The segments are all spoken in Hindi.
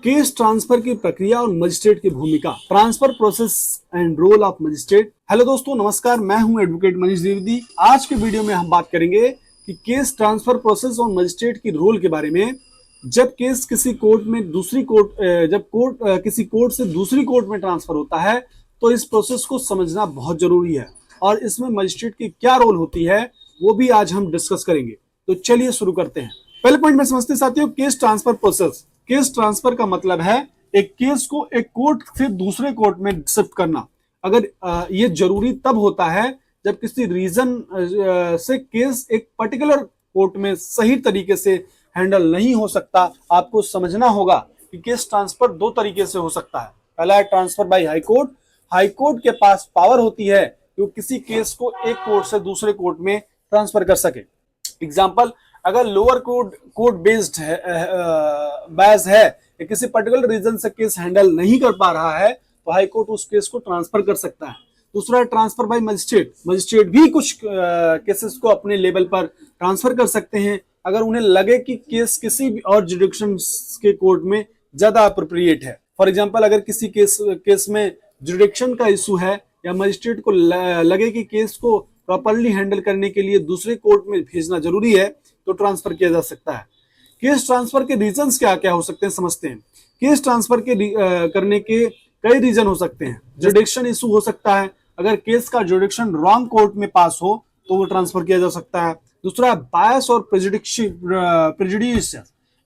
केस ट्रांसफर की प्रक्रिया और मजिस्ट्रेट की भूमिका। Transfer process and role of magistrate. Hello दोस्तों, नमस्कार। मैं हूं एडवोकेट मनीष द्विवेदी। आज के वीडियो में हम बात करेंगे कि केस ट्रांसफर प्रोसेस और मजिस्ट्रेट की रोल के बारे में। जब केस किसी कोर्ट में दूसरी कोर्ट जब कोर्ट किसी कोर्ट से दूसरी कोर्ट में ट्रांसफर होता है तो इस प्रोसेस को समझना बहुत जरूरी है और इसमें मजिस्ट्रेट की क्या रोल होती है वो भी आज हम डिस्कस करेंगे। तो चलिए शुरू करते हैं। पहले पॉइंट में समझते हैं साथियों, case transfer process. Case transfer का मतलब है एक केस को एक कोर्ट से दूसरे कोर्ट में शिफ्ट करना। अगर ये जरूरी तब होता है जब किसी रीजन से केस एक पर्टिकुलर कोर्ट में सही तरीके से हैंडल नहीं हो सकता। आपको समझना होगा कि केस ट्रांसफर दो तरीके से हो सकता है। पहला है transfer by high court. High court के पास पावर होती है कि वो किसी केस को एक कोर्ट से दूसरे कोर्ट में ट्रांसफर कर सके। एग्जाम्पल, अगर लोअर कोर्ट बेस्ड है बेस है या किसी पर्टिकुलर रीजन से केस हैंडल नहीं कर पा रहा है तो हाई कोर्ट उस केस को ट्रांसफर कर सकता है। दूसरा है ट्रांसफर बाय मजिस्ट्रेट। मजिस्ट्रेट भी कुछ केसेस को अपने लेवल पर ट्रांसफर कर सकते हैं अगर उन्हें लगे कि केस किसी भी और जुडिक्शन के कोर्ट में ज्यादा अप्रोप्रिएट है। फॉर एग्जाम्पल, अगर किसी केस में जुडिक्शन का इशू है या मजिस्ट्रेट को लगे कि केस को प्रॉपरली हैंडल करने के लिए दूसरे कोर्ट में भेजना जरूरी है तो ट्रांसफर किया जा सकता है। केस ट्रांसफर के रीजंस क्या क्या हो सकते हैं समझते हैं। केस ट्रांसफर के करने के कई रीजन हो सकते हैं। जुडिक्शन इशू हो सकता है। अगर केस का जुडिक्शन रॉन्ग कोर्ट में पास हो तो वो ट्रांसफर किया जा सकता है। दूसरा, बायस और प्रेजुडिस।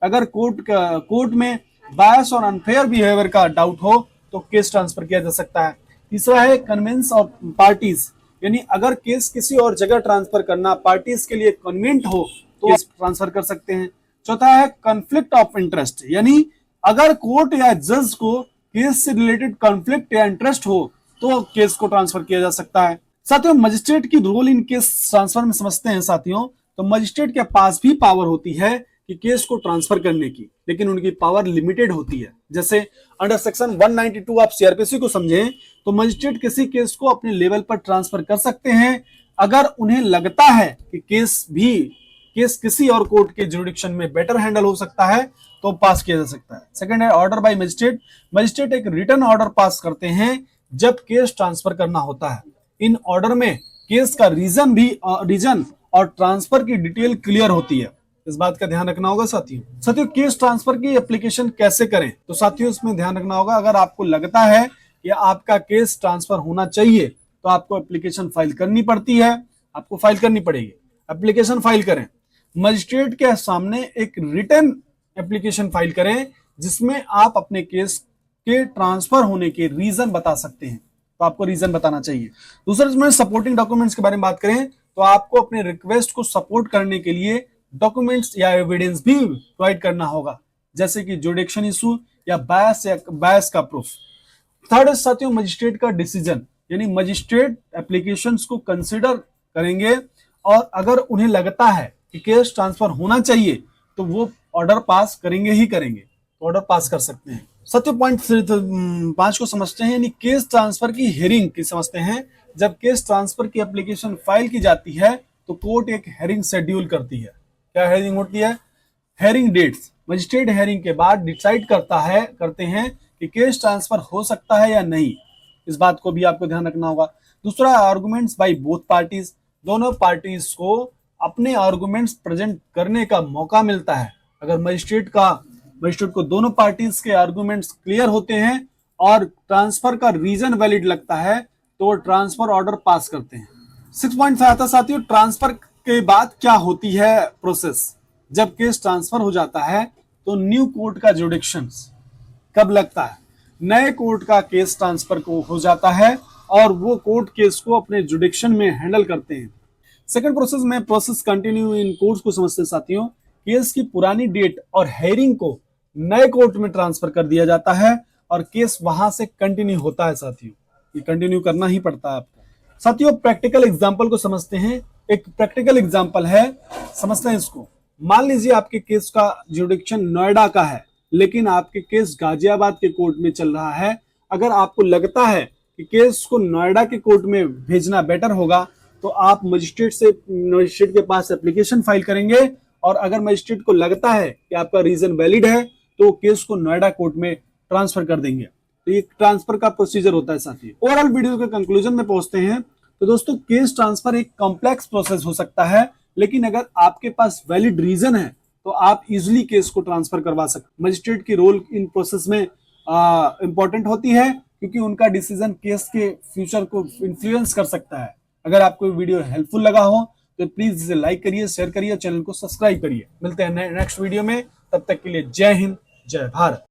अगर कोर्ट में बायस और अनफेयर बिहेवियर का डाउट हो तो केस ट्रांसफर किया जा सकता है। तीसरा है कन्वेंस ऑफ पार्टीज, यानी अगर केस किसी और जगह ट्रांसफर करना पार्टीज के लिए कन्वीनियंट हो तो केस ट्रांसफर कर सकते हैं। चौथा है कॉन्फ्लिक्ट ऑफ इंटरेस्ट, यानी अगर कोर्ट या जज को केस से रिलेटेड कॉन्फ्लिक्ट या इंटरेस्ट हो तो केस को ट्रांसफर किया जा सकता है। साथियों, मजिस्ट्रेट की रोल इन केस ट्रांसफर में समझते हैं साथियों। तो मजिस्ट्रेट के पास भी पावर होती है कि केस को ट्रांसफर करने की, लेकिन उनकी पावर लिमिटेड होती है। जैसे अंडर सेक्शन 192 आप सीआरपीसी को समझें तो मजिस्ट्रेट किसी केस को अपने लेवल पर ट्रांसफर कर सकते हैं अगर उन्हें लगता है कि केस किसी और कोर्ट के जुरिडिक्शन में बेटर हैंडल हो सकता है तो पास किया जा सकता है। सेकंड है ऑर्डर बाय मजिस्ट्रेट। मजिस्ट्रेट एक रिटन ऑर्डर पास करते हैं जब केस ट्रांसफर करना होता है। इन ऑर्डर में केस का रीजन और ट्रांसफर की डिटेल क्लियर होती है। इस बात का ध्यान रखना होगा साथियों। केस ट्रांसफर की एप्लीकेशन कैसे करें तो साथियों इसमें ध्यान रखना होगा, अगर आपको लगता है कि आपका केस ट्रांसफर होना चाहिए तो आपको एप्लीकेशन फाइल करनी पड़ती है। आपको फाइल करनी पड़ेगी, एप्लीकेशन फाइल करें। मजिस्ट्रेट के सामने एक रिटन एप्लीकेशन फाइल करें जिसमें आप अपने केस के ट्रांसफर होने के रीजन बता सकते हैं, तो आपको रीजन बताना चाहिए। दूसरा, इसमें सपोर्टिंग डॉक्यूमेंट्स के बारे में बात करें तो आपको अपने रिक्वेस्ट को सपोर्ट करने के लिए डॉक्यूमेंट्स या एविडेंस भी प्रोवाइड करना होगा, जैसे कि जुडिक्शन इशू या बायस का प्रूफ। थर्ड है साथियों मजिस्ट्रेट का डिसीजन, यानी मजिस्ट्रेट एप्लीकेशंस को कंसिडर करेंगे और अगर उन्हें लगता है कि केस ट्रांसफर होना चाहिए तो वो ऑर्डर पास करेंगे ही करेंगे, तो ऑर्डर पास कर सकते हैं। साथियों पॉइंट 5 को समझते हैं, यानी केस ट्रांसफर की हेयरिंग की समझते हैं। जब केस ट्रांसफर की एप्लीकेशन फाइल की जाती है तो कोर्ट एक हेयरिंग शेड्यूल करती है। क्या हेयरिंग होती है? Hearing dates. मजिस्ट्रेट हेयरिंग के बाद डिसाइड करते हैं कि केस ट्रांसफर हो सकता है या नहीं। इस बात को भी आपको ध्यान रखना होगा। दूसरा, आर्गुमेंट्स बाय बोथ पार्टीज। दोनों पार्टीज को अपने आर्गुमेंट्स प्रेजेंट करने का मौका मिलता है। अगर मजिस्ट्रेट को दोनों पार्टीज के आर्गुमेंट्स क्लियर होते हैं और ट्रांसफर का रीजन वैलिड लगता है तो ट्रांसफर ऑर्डर पास करते हैं। 6.5 आता साथियों, ट्रांसफर के बाद क्या होती है प्रोसेस। जब केस ट्रांसफर हो जाता है तो न्यू कोर्ट का जुडिक्शन कब लगता है? नए कोर्ट का केस ट्रांसफर को हो जाता है और वो कोर्ट केस को अपने जुडिक्शन में हैंडल करते हैं। Second process continue in courts को समझते हैं साथियों। केस की पुरानी डेट और हेयरिंग को नए कोर्ट में ट्रांसफर कर दिया जाता है और केस वहां से कंटिन्यू होता है साथियों। ये कंटिन्यू करना ही पड़ता है आपको। साथियों प्रैक्टिकल एग्जांपल को समझते हैं। एक प्रैक्टिकल एग्जांपल है, समझते हैं इसको। मान लीजिए आपके केस का जुडिक्शन नोएडा का है लेकिन आपके केस गाजियाबाद के कोर्ट में चल रहा है। अगर आपको लगता है कि केस को नोएडा के कोर्ट में भेजना बेटर होगा तो आप मजिस्ट्रेट के पास एप्लीकेशन फाइल करेंगे और अगर मजिस्ट्रेट को लगता है कि आपका रीजन वैलिड है तो केस को नोएडा कोर्ट में ट्रांसफर कर देंगे। तो ये ट्रांसफर का प्रोसीजर होता है साथी। ओवरऑल वीडियो के कंक्लूजन में पहुंचते हैं तो दोस्तों केस ट्रांसफर एक कॉम्प्लेक्स प्रोसेस हो सकता है, लेकिन अगर आपके पास वैलिड रीजन है तो आप इजिली केस को ट्रांसफर करवा सकते। मजिस्ट्रेट की रोल इन प्रोसेस में इंपॉर्टेंट होती है क्योंकि उनका डिसीजन केस के फ्यूचर को इन्फ्लुएंस कर सकता है। अगर आपको वीडियो हेल्पफुल लगा हो तो प्लीज इसे लाइक करिए, शेयर करिए, चैनल को सब्सक्राइब करिए। मिलते हैं नेक्स्ट वीडियो में, तब तक के लिए जय हिंद, जय भारत।